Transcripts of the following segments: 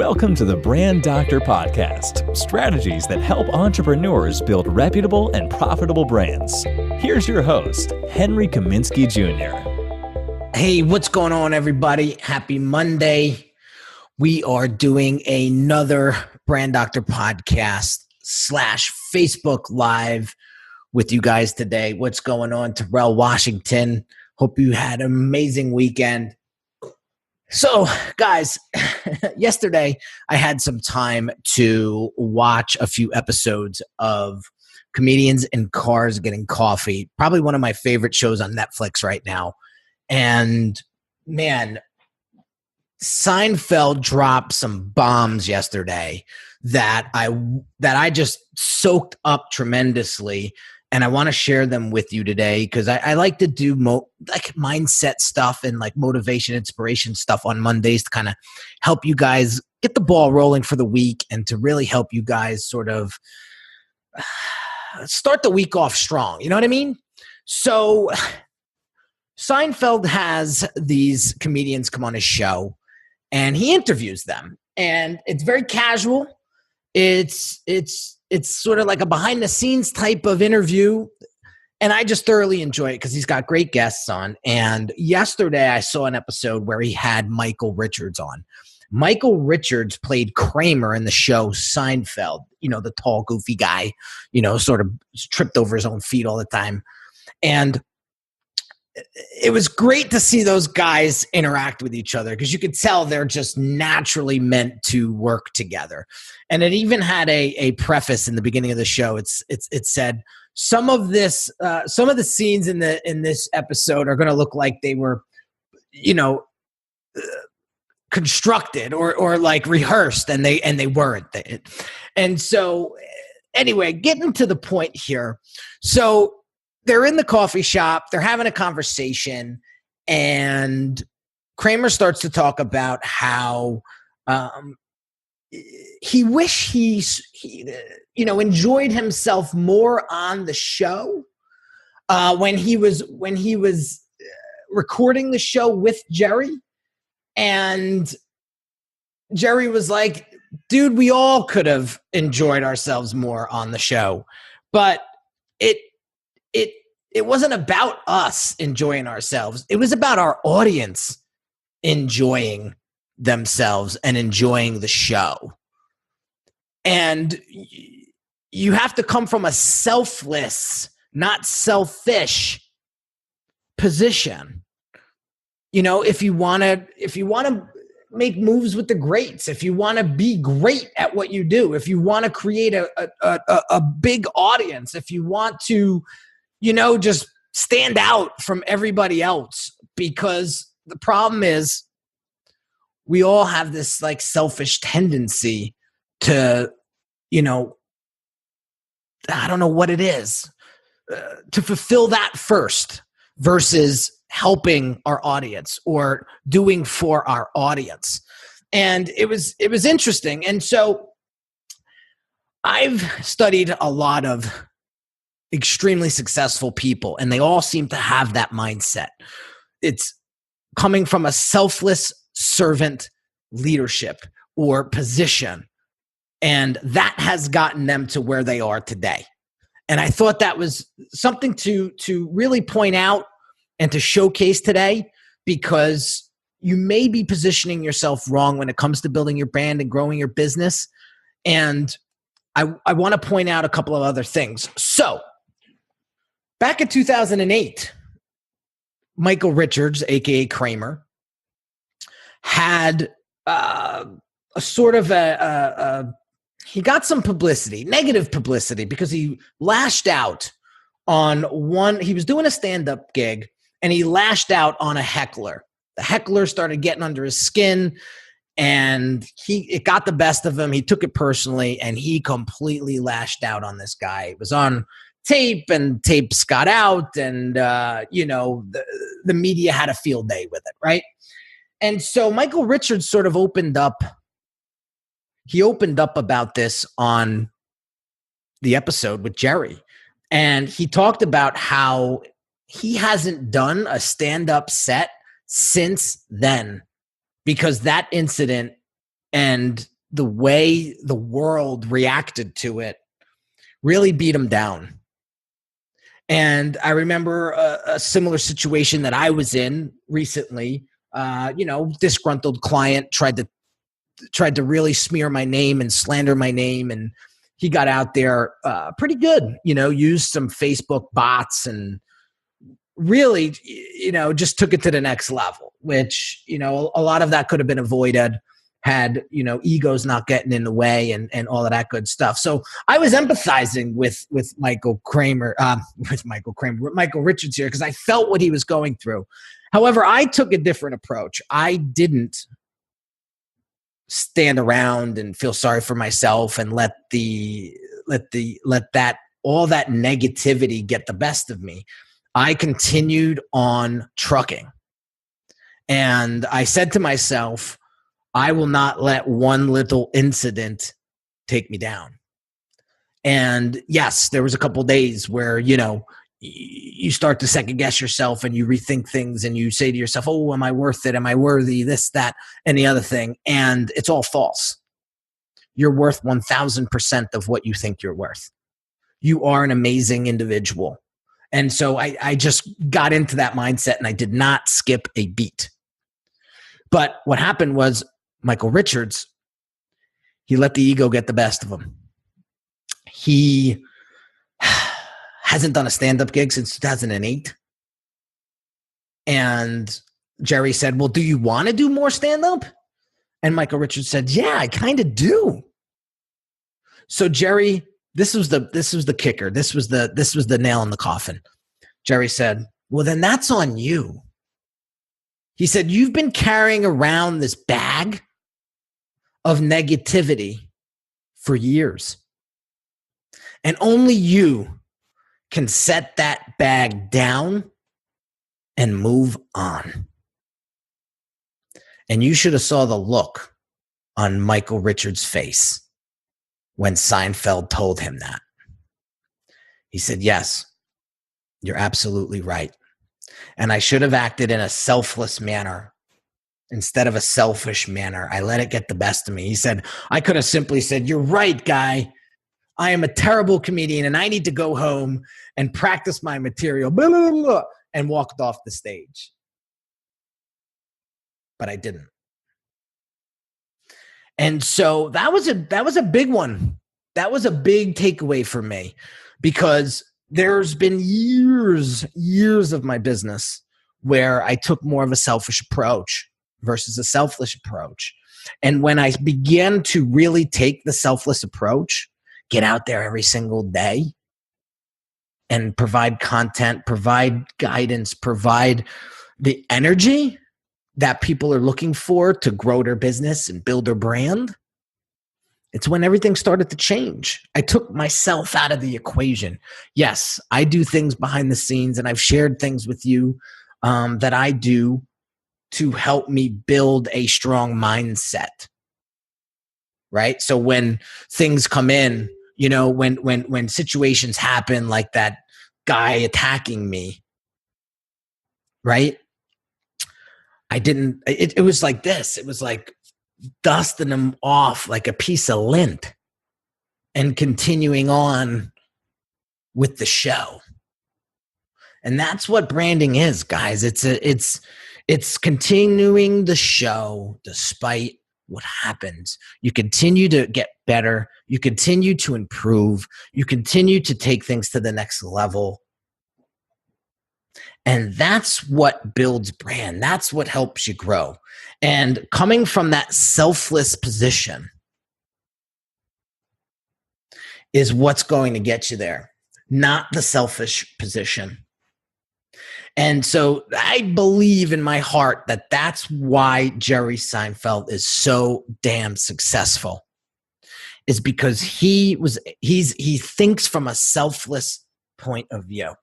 Welcome to the Brand Doctor Podcast, strategies that help entrepreneurs build reputable and profitable brands. Here's your host, Henry Kaminski Jr. Hey, what's going on, everybody? Happy Monday. We are doing another Brand Doctor Podcast / Facebook Live with you guys today. What's going on, Terrell, Washington? Hope you had an amazing weekend. So, guys, yesterday I had some time to watch a few episodes of Comedians in Cars Getting Coffee, probably one of my favorite shows on Netflix right now. And, man, Seinfeld dropped some bombs yesterday that I just soaked up tremendously. And I want to share them with you today because I like to do mindset stuff and like motivation, inspiration stuff on Mondays to kind of help you guys get the ball rolling for the week and to really help you guys sort of start the week off strong. You know what I mean? So Seinfeld has these comedians come on his show and he interviews them. And it's very casual. It's sort of like a behind the scenes type of interview. And I just thoroughly enjoy it because he's got great guests on. And yesterday I saw an episode where he had Michael Richards on. Michael Richards played Kramer in the show Seinfeld, the tall, goofy guy, sort of tripped over his own feet all the time. And it was great to see those guys interact with each other because you could tell they're just naturally meant to work together. And it even had a preface in the beginning of the show. It said some of the scenes in this episode are going to look like they were, constructed or like rehearsed, and they weren't. And so, anyway, getting to the point here. So they're in the coffee shop, they're having a conversation, and Kramer starts to talk about how he wished he enjoyed himself more on the show when he was recording the show with Jerry. And Jerry was like, dude, we all could have enjoyed ourselves more on the show, but it wasn't about us enjoying ourselves. It was about our audience enjoying themselves and enjoying the show. And you have to come from a selfless, not selfish position. If you want to make moves with the greats, if you want to be great at what you do, if you want to create a big audience, if you want to just stand out from everybody else, because the problem is we all have this like selfish tendency to, I don't know what it is, to fulfill that first versus helping our audience or doing for our audience. And it was interesting. And so I've studied a lot of extremely successful people, and they all seem to have that mindset. It's coming from a selfless servant leadership or position, and that has gotten them to where they are today. And I thought that was something to really point out and to showcase today, because you may be positioning yourself wrong when it comes to building your brand and growing your business. And I want to point out a couple of other things. So back in 2008, Michael Richards, a.k.a. Kramer, had he got some publicity, negative publicity, because he lashed out on he was doing a stand-up gig, and he lashed out on a heckler. The heckler started getting under his skin, and it got the best of him. He took it personally, and he completely lashed out on this guy. It was on tape, and tapes got out, and the media had a field day with it, right? And so Michael Richards sort of opened up about this on the episode with Jerry, and he talked about how he hasn't done a stand-up set since then, because that incident And the way the world reacted to it really beat him down. And I remember a similar situation that I was in recently. Disgruntled client tried to really smear my name and slander my name, and he got out there pretty good. Used some Facebook bots and really, just took it to the next level. Which a lot of that could have been avoided had egos not getting in the way and all of that good stuff. So I was empathizing with Michael Richards here, because I felt what he was going through. However, I took a different approach. I didn't stand around and feel sorry for myself and let all that negativity get the best of me. I continued on trucking, and I said to myself, I will not let one little incident take me down. And yes, there was a couple days where, you start to second guess yourself and you rethink things and you say to yourself, oh, am I worth it? Am I worthy? This, that, and the other thing. And it's all false. You're worth 1000% of what you think you're worth. You are an amazing individual. And so I just got into that mindset and I did not skip a beat. But what happened was, Michael Richards, he let the ego get the best of him. He hasn't done a stand-up gig since 2008. And Jerry said, well, do you want to do more stand-up? And Michael Richards said, yeah, I kind of do. So Jerry, this was the kicker. This was the nail in the coffin. Jerry said, well, then that's on you. He said, you've been carrying around this bag of negativity for years. And only you can set that bag down and move on. And you should have saw the look on Michael Richards' face when Seinfeld told him that. He said, yes, you're absolutely right. And I should have acted in a selfless manner instead of a selfish manner. I let it get the best of me. He said, I could have simply said, you're right, guy. I am a terrible comedian and I need to go home and practice my material, blah, blah, blah, and walked off the stage. But I didn't. And so that was a big one. That was a big takeaway for me, because there's been years of my business where I took more of a selfish approach versus a selfless approach. And when I began to really take the selfless approach, get out there every single day and provide content, provide guidance, provide the energy that people are looking for to grow their business and build their brand, it's when everything started to change. I took myself out of the equation. Yes, I do things behind the scenes, and I've shared things with you that I do to help me build a strong mindset, right? So when things come in, when situations happen like that guy attacking me, right? It was like this. It was like dusting them off like a piece of lint and continuing on with the show. And that's what branding is, guys. It's continuing the show despite what happens. You continue to get better. You continue to improve. You continue to take things to the next level. And that's what builds brand. That's what helps you grow. And coming from that selfless position is what's going to get you there, not the selfish position. And so I believe in my heart that that's why Jerry Seinfeld is so damn successful, is because he thinks from a selfless point of view.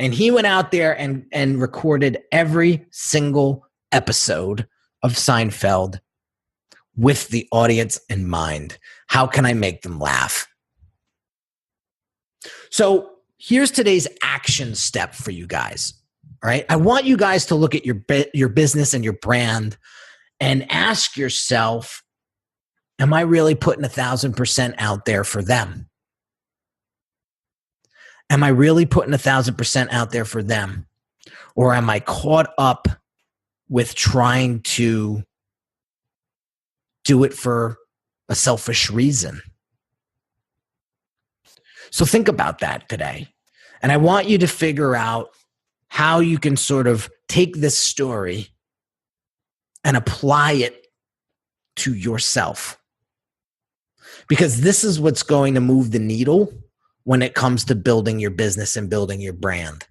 And he went out there and recorded every single episode of Seinfeld with the audience in mind. How can I make them laugh? So here's today's action step for you guys. All right. I want you guys to look at your business and your brand and ask yourself, Am I really putting 1,000% out there for them? Am I really putting 1,000% out there for them? Or am I caught up with trying to do it for a selfish reason? So think about that today. And I want you to figure out how you can sort of take this story and apply it to yourself. Because this is what's going to move the needle when it comes to building your business and building your brand.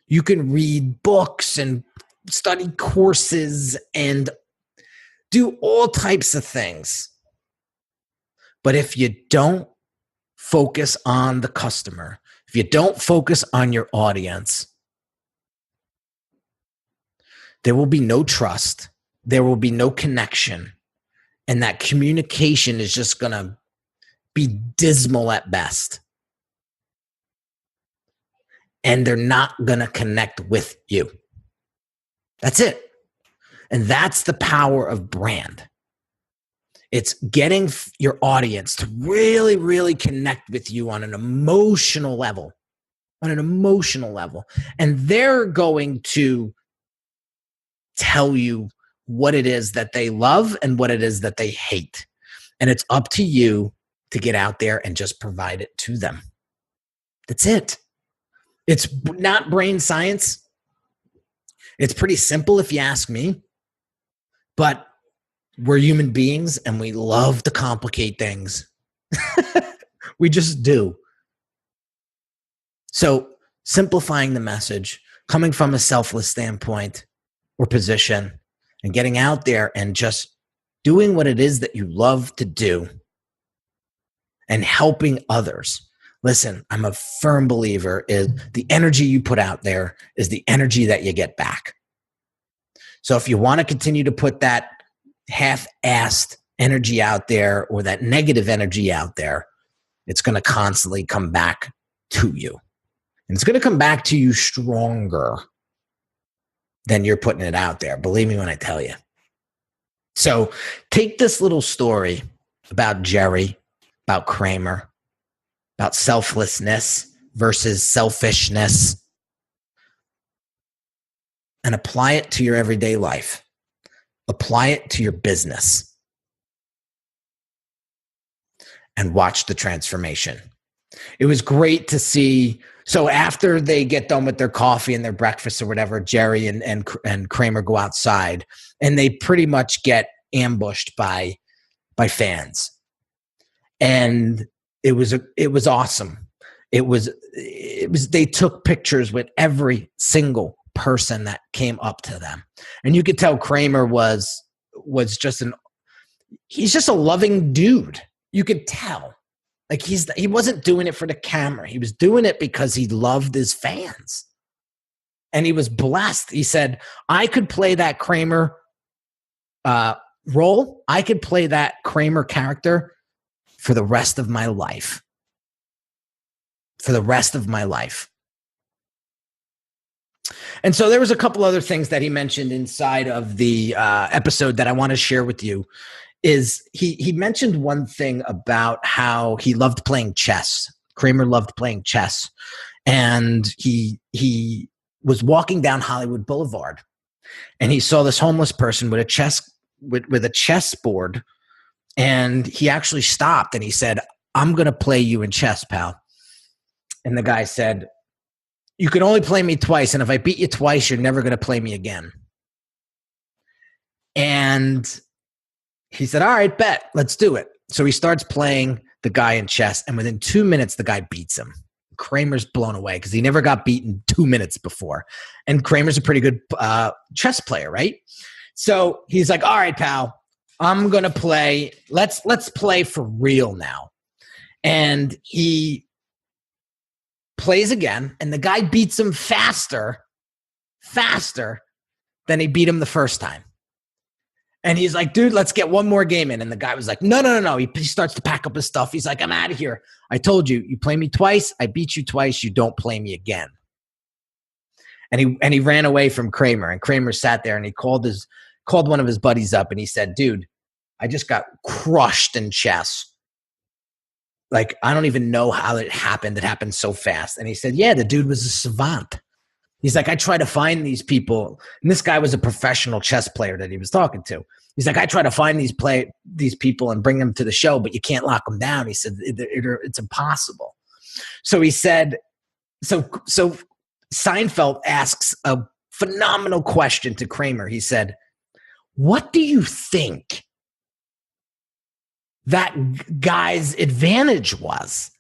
You can read books and study courses and do all types of things. But if you don't focus on the customer, if you don't focus on your audience, there will be no trust, there will be no connection, and that communication is just going to be dismal at best. And they're not going to connect with you. That's it. And that's the power of brand. It's getting your audience to really, really connect with you on an emotional level. And they're going to tell you what it is that they love and what it is that they hate. And it's up to you to get out there and just provide it to them. That's it. It's not brain science. It's pretty simple if you ask me. But we're human beings and we love to complicate things. We just do. So simplifying the message, coming from a selfless standpoint or position, and getting out there and just doing what it is that you love to do and helping others. Listen, I'm a firm believer is the energy you put out there is the energy that you get back. So if you want to continue to put that half-assed energy out there or that negative energy out there, it's going to constantly come back to you. And it's going to come back to you stronger than you're putting it out there. Believe me when I tell you. So take this little story about Jerry, about Kramer, about selflessness versus selfishness, and apply it to your everyday life. Apply it to your business. And watch the transformation. It was great to see. So after they get done with their coffee and their breakfast or whatever, Jerry and Kramer go outside and they pretty much get ambushed by fans. And it was awesome. It was they took pictures with every single person that came up to them. And you could tell Kramer was just he's just a loving dude. You could tell. Like he wasn't doing it for the camera. He was doing it because he loved his fans. And he was blessed. He said, I could play that Kramer role. I could play that Kramer character for the rest of my life. For the rest of my life. And so there was a couple other things that he mentioned inside of the episode that I want to share with you. Is he mentioned one thing about how he loved playing chess. Kramer loved playing chess. And he was walking down Hollywood Boulevard and he saw this homeless person with a chessboard. And he actually stopped and he said, I'm going to play you in chess, pal. And the guy said, you can only play me twice. And if I beat you twice, you're never going to play me again. And he said, all right, bet, let's do it. So he starts playing the guy in chess. And within 2 minutes, the guy beats him. Kramer's blown away because he never got beaten 2 minutes before. And Kramer's a pretty good chess player, right? So he's like, all right, pal, I'm going to play. Let's play for real now. And he plays again. And the guy beats him faster than he beat him the first time. And he's like, dude, let's get one more game in. And the guy was like, no. He starts to pack up his stuff. He's like, I'm out of here. I told you, you play me twice. I beat you twice. You don't play me again. And he ran away from Kramer. And Kramer sat there and he called one of his buddies up and he said, dude, I just got crushed in chess. Like, I don't even know how it happened. It happened so fast. And he said, yeah, the dude was a savant. He's like, I try to find these people. And this guy was a professional chess player that he was talking to. He's like, I try to find these people and bring them to the show, but you can't lock them down. He said, it's impossible. So he said, so Seinfeld asks a phenomenal question to Kramer. He said, what do you think that guy's advantage was?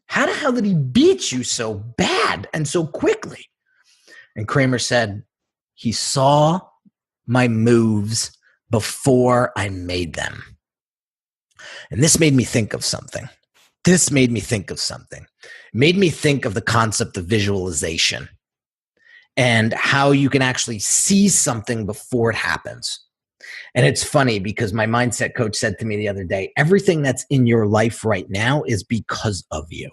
How the hell did he beat you so bad and so quickly? And Kramer said, he saw my moves before I made them. And this made me think of something. It made me think of the concept of visualization and how you can actually see something before it happens. And it's funny because my mindset coach said to me the other day, everything that's in your life right now is because of you.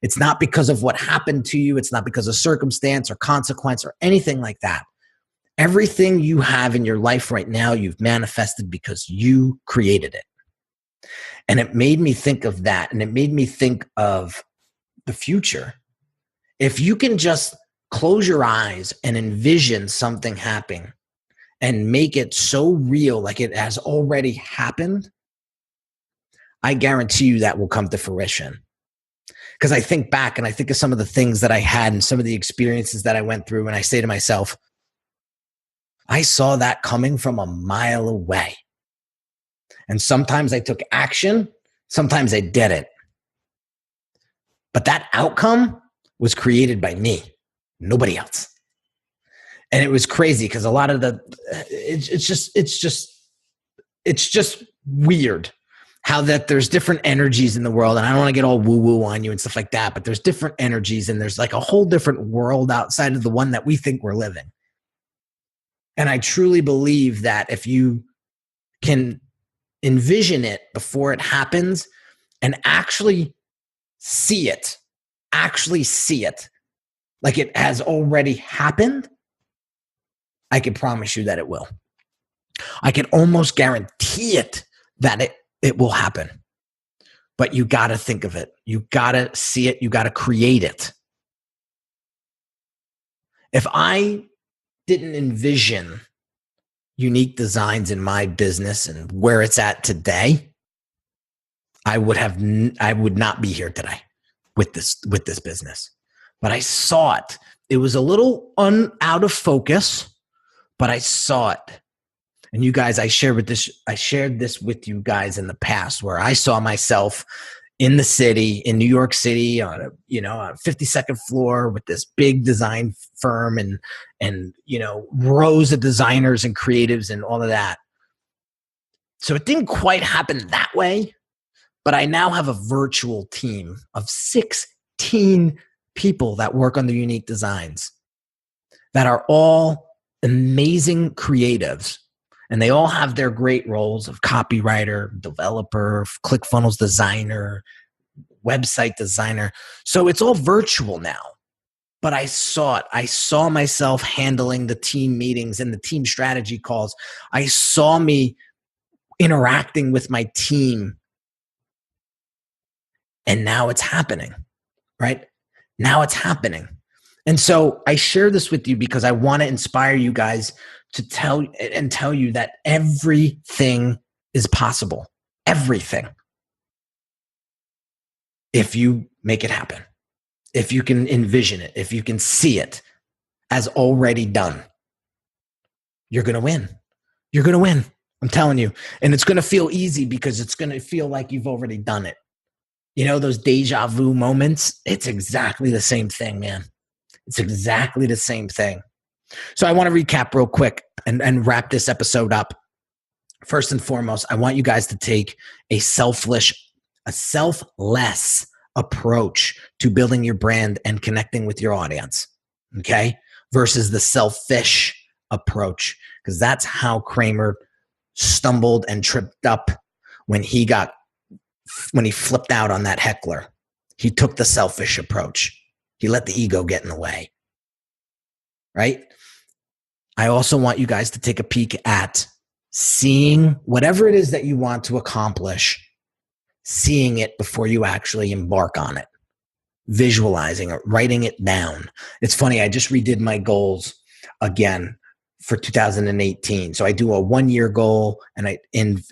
It's not because of what happened to you. It's not because of circumstance or consequence or anything like that. Everything you have in your life right now, you've manifested because you created it. And it made me think of that. And it made me think of the future. If you can just close your eyes and envision something happening and make it so real, like it has already happened, I guarantee you that will come to fruition. Because I think back and I think of some of the things that I had and some of the experiences that I went through, and I say to myself, I saw that coming from a mile away. And sometimes I took action, sometimes I didn't. But that outcome was created by me, nobody else. And it was crazy because a lot of it's just weird how that there's different energies in the world. And I don't want to get all woo-woo on you and stuff like that, but there's different energies and there's like a whole different world outside of the one that we think we're living. And I truly believe that if you can envision it before it happens and actually see it like it has already happened, I can promise you that it will. I can almost guarantee it that it will happen. But you got to think of it. You got to see it. You got to create it. If I didn't envision Unique Designz in my business and where it's at today, I would not be here today with this business. But I saw it. It was a little out of focus, but I saw it. And you guys, I shared this with you guys in the past where I saw myself in the city, in New York City, on a 52nd floor with this big design firm and rows of designers and creatives and all of that. So it didn't quite happen that way, but I now have a virtual team of 16 people that work on the Unique Designz that are all amazing creatives. And they all have their great roles of copywriter, developer, ClickFunnels designer, website designer. So it's all virtual now. But I saw it. I saw myself handling the team meetings and the team strategy calls. I saw me interacting with my team. And now it's happening, right? Now it's happening. And so I share this with you because I want to inspire you guys to tell you that everything is possible. Everything. If you make it happen. If you can envision it. If you can see it as already done. You're going to win. You're going to win. I'm telling you. And it's going to feel easy because it's going to feel like you've already done it. You know, those deja vu moments, it's exactly the same thing, man. It's exactly the same thing. So I want to recap real quick and wrap this episode up. First and foremost, I want you guys to take a selfless approach to building your brand and connecting with your audience, okay? Versus the selfish approach, because that's how Kramer stumbled and tripped up when he flipped out on that heckler. He took the selfish approach. He let the ego get in the way, right? I also want you guys to take a peek at seeing whatever it is that you want to accomplish, seeing it before you actually embark on it, visualizing it, writing it down. It's funny, I just redid my goals again for 2018. So I do a 1-year goal and in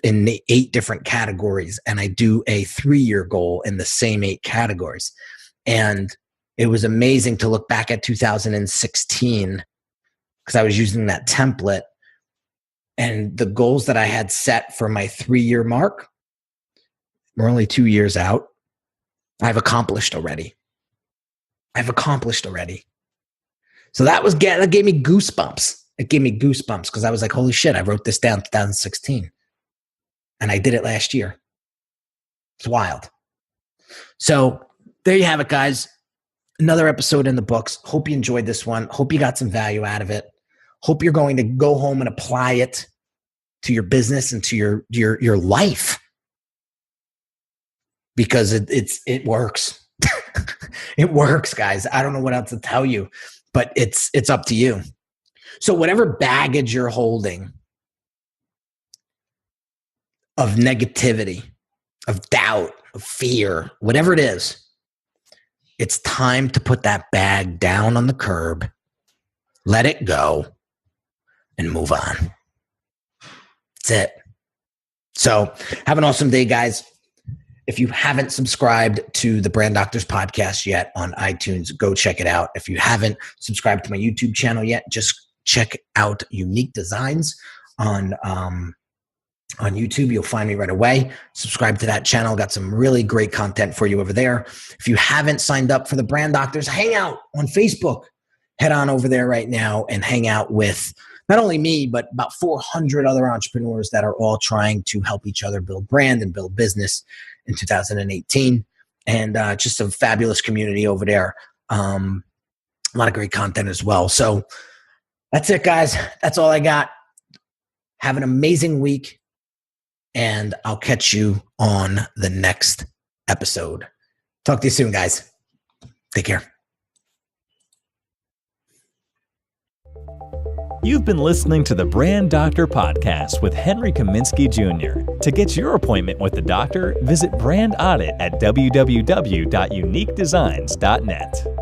8 different categories, and I do a 3-year goal in the same 8 categories. And it was amazing to look back at 2016 because I was using that template, and the goals that I had set for my 3-year mark, we're only 2 years out. I've accomplished already. So that gave me goosebumps. It gave me goosebumps because I was like, holy shit, I wrote this down in 2016. And I did it last year. It's wild. So there you have it, guys. Another episode in the books. Hope you enjoyed this one. Hope you got some value out of it. Hope you're going to go home and apply it to your business and to your life. Because it works. It works, guys. I don't know what else to tell you, but it's up to you. So whatever baggage you're holding of negativity, of doubt, of fear, whatever it is, it's time to put that bag down on the curb, let it go, and move on. That's it. So have an awesome day, guys. If you haven't subscribed to the Brand Doctors podcast yet on iTunes, go check it out. If you haven't subscribed to my YouTube channel yet, just check out Unique Designz on YouTube. You'll find me right away. Subscribe to that channel. Got some really great content for you over there. If you haven't signed up for the Brand Doctors Hangout on Facebook, head on over there right now and hang out with not only me, but about 400 other entrepreneurs that are all trying to help each other build brand and build business in 2018. And just a fabulous community over there. A lot of great content as well. So that's it, guys. That's all I got. Have an amazing week, and I'll catch you on the next episode. Talk to you soon, guys. Take care. You've been listening to the Brand Doctor Podcast with Henry Kaminski Jr. To get your appointment with the doctor, visit Brand Audit at www.uniquedesignz.net.